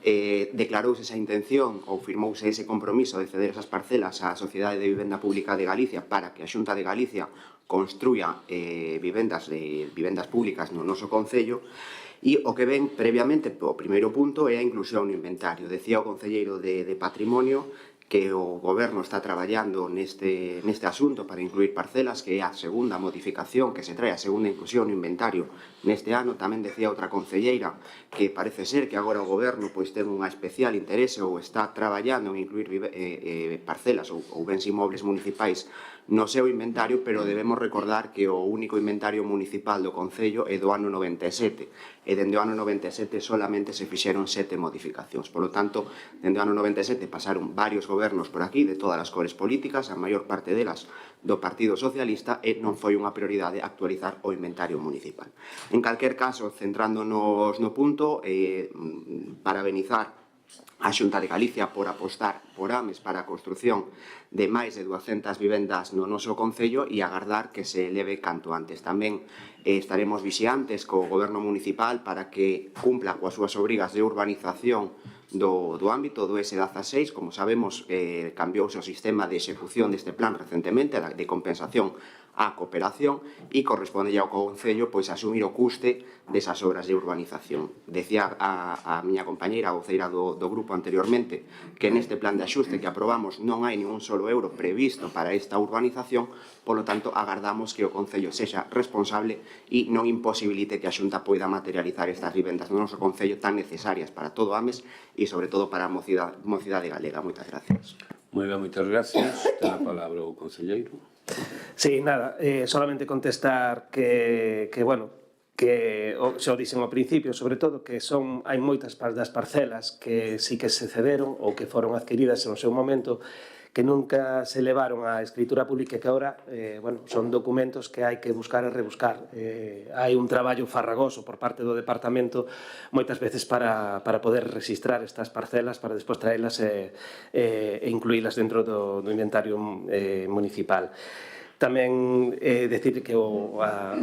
declarouse esa intención ou firmouse ese compromiso de ceder esas parcelas á Sociedade de Vivenda Pública de Galicia para que a Xunta de Galicia construya vivendas públicas no noso Concello. E o que ven previamente, o primeiro punto, é a inclusión no inventario. Decía o concelleiro de Patrimonio que o goberno está traballando neste asunto para incluir parcelas, que é a segunda modificación que se trae, a segunda inclusión no inventario neste ano. Tamén decía outra concelleira que parece ser que agora o goberno ten unha especial interese ou está traballando en incluir parcelas ou bens inmobles municipais no seu inventario, pero debemos recordar que o único inventario municipal do Concello é do ano 97, e dende o ano 97 solamente se fixeron 7 modificacións. Por lo tanto, dende o ano 97 pasaron varios gobernos por aquí, de todas as cores políticas, a maior parte delas do Partido Socialista, e non foi unha prioridade actualizar o inventario municipal. En calquer caso, centrándonos no punto, parabenizar a Xunta de Galicia por apostar por Ames para a construción de máis de 200 vivendas no noso Concello e agardar que se eleve canto antes. Tamén estaremos vixiantes co Goberno Municipal para que cumpla coas súas obrigas de urbanización do ámbito do S16. Como sabemos, cambiouse o sistema de execución deste plan recentemente, de compensación á cooperación e corresponde ao Concello pois asumir o custe desas obras de urbanización. Decía a miña compañeira, a voceira do grupo anteriormente, que neste plan de axuste que aprobamos non hai nin un solo euro previsto para esta urbanización, polo tanto, agardamos que o Concello sexa responsable e non imposibilite que a Xunta poida materializar estas vivendas no noso Concello tan necesarias para todo Ames e, sobre todo, para a mocidade galega. Moitas gracias. Moi ben, moitas gracias. Ten a palabra o concelleiro. Sí, nada, solamente contestar que bueno, que xa o dixen ao principio, sobre todo, que hai moitas das parcelas que sí que se cederon ou que foron adquiridas no seu momento, que nunca se levaron á escritura pública, que agora, bueno, son documentos que hai que buscar e rebuscar. Hai un traballo farragoso por parte do departamento moitas veces para poder registrar estas parcelas, para despois traelas e incluílas dentro do inventario municipal. Tamén decir que o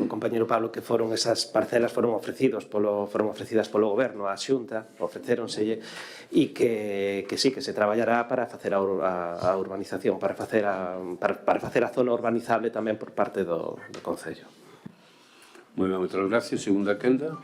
compañero Pablo que foron esas parcelas foron ofrecidas polo goberno á Xunta, ofrecéronselle e que sí, que se traballará para facer a urbanización, para facer a zona urbanizable tamén por parte do Concello. Moi ben, moitas gracias. Segunda quenda.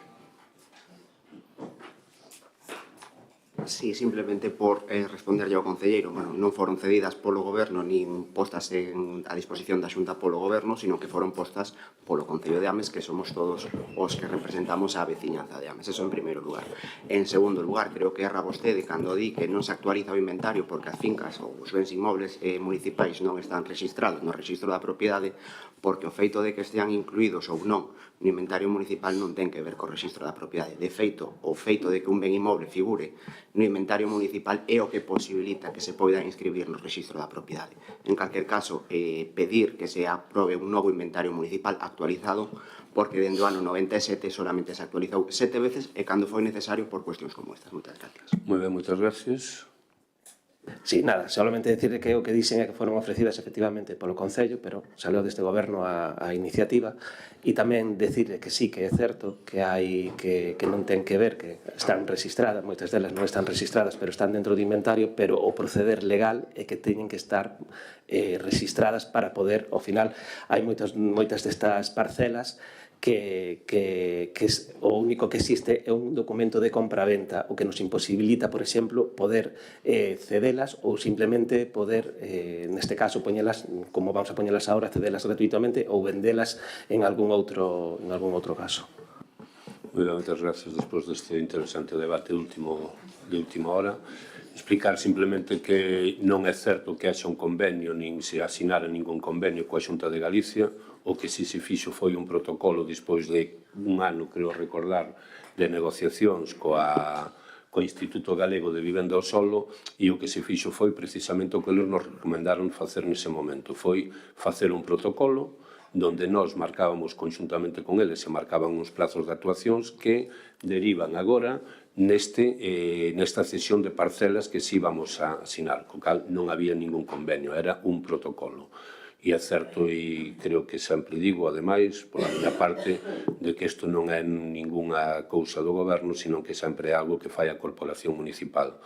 Sí, simplemente por responderlle ao concelleiro, bueno, non foron cedidas polo goberno nin postas a disposición da Xunta polo goberno, sino que foron postas polo Concello de Ames, que somos todos os que representamos a veciñanza de Ames. Eso en primeiro lugar. En segundo lugar, creo que erra vostede cando di que non se actualiza o inventario porque as fincas ou os bens inmobles municipais non están registrados no registro da propiedade, porque o feito de que estean incluídos ou non no inventario municipal non ten que ver co registro da propiedade. De feito, o feito de que un ben inmoble figure no inventario municipal é o que posibilita que se poida inscribir no registro da propiedade. En calquer caso, pedir que se aprobe un novo inventario municipal actualizado, porque dende o ano 97 solamente se actualizou 7 veces e cando foi necesario por cuestións como estas. Moitas gracias. Moi ben, moitas gracias. Sí, nada, solamente decir que o que dixen é que foron ofrecidas efectivamente polo Concello, pero saleu deste goberno a iniciativa, e tamén decir que sí, que é certo que hai que non ten que ver, que están registradas, moitas delas non están registradas, pero están dentro do inventario, pero o proceder legal é que teñen que estar registradas para poder, ao final, hai moitas destas parcelas que o único que existe é un documento de compra-venta, o que nos imposibilita, por exemplo, poder cedelas ou simplemente poder, neste caso, poñelas, como vamos a poñelas agora, cedelas gratuitamente ou vendelas en algún outro caso. Moi ben, moitas gracias. Despois deste interesante debate de última hora, explicar simplemente que non é certo que haxa un convenio, nin se asinara ningún convenio coa Xunta de Galicia. O que si se fixo foi un protocolo despois de un ano, creo recordar, de negociacións co Instituto Galego de Vivenda ao Solo, e o que se fixo foi precisamente o que eles nos recomendaron facer nese momento, foi facer un protocolo donde nós marcábamos conxuntamente con eles, se marcaban uns plazos de actuacións que derivan agora nesta cesión de parcelas que si íbamos a asinar, co cal non había ningún convenio, era un protocolo. E é certo, e creo que sempre digo, ademais, pola miña parte, de que isto non é ningunha cousa do goberno, sino que sempre é algo que fai a corporación municipal.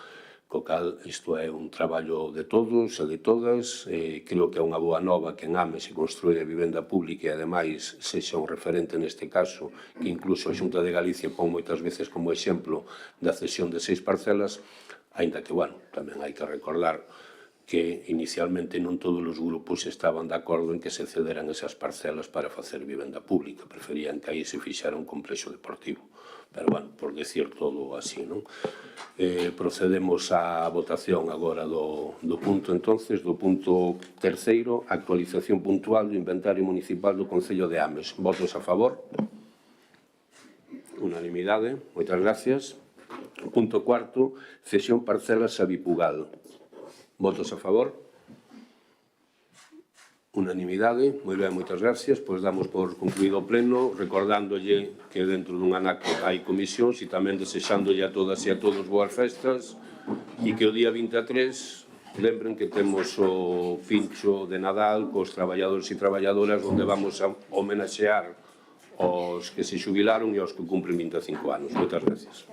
Co cal, isto é un traballo de todos e de todas. Creo que é unha boa nova que en Ames se construe a vivenda pública e, ademais, sexa un referente neste caso, que incluso a Xunta de Galicia pon moitas veces como exemplo da cesión de 6 parcelas, aínda que, bueno, tamén hai que recordar que inicialmente non todos os grupos estaban de acordo en que se cederan esas parcelas para facer vivenda pública, preferían que aí se fixera un complexo deportivo. Pero, bueno, por decir todo así, non? Procedemos á votación agora do punto, entonces, do punto terceiro, actualización puntual do inventario municipal do Concello de Ames. Votos a favor? Unanimidade. Moitas gracias. Punto cuarto, cesión parcelas a Bipugal. Votos a favor? Unanimidade. Moi ben, moitas gracias. Pois damos por concluído o pleno, recordándolle que dentro dun anaco hai comisións e tamén desexándolle a todas e a todos boas festas e que o día 23 lembren que temos o pincho de Nadal cos traballadores e traballadoras onde vamos a homenaxear os que se xubilaron e aos que cumpren 25 anos. Moitas gracias.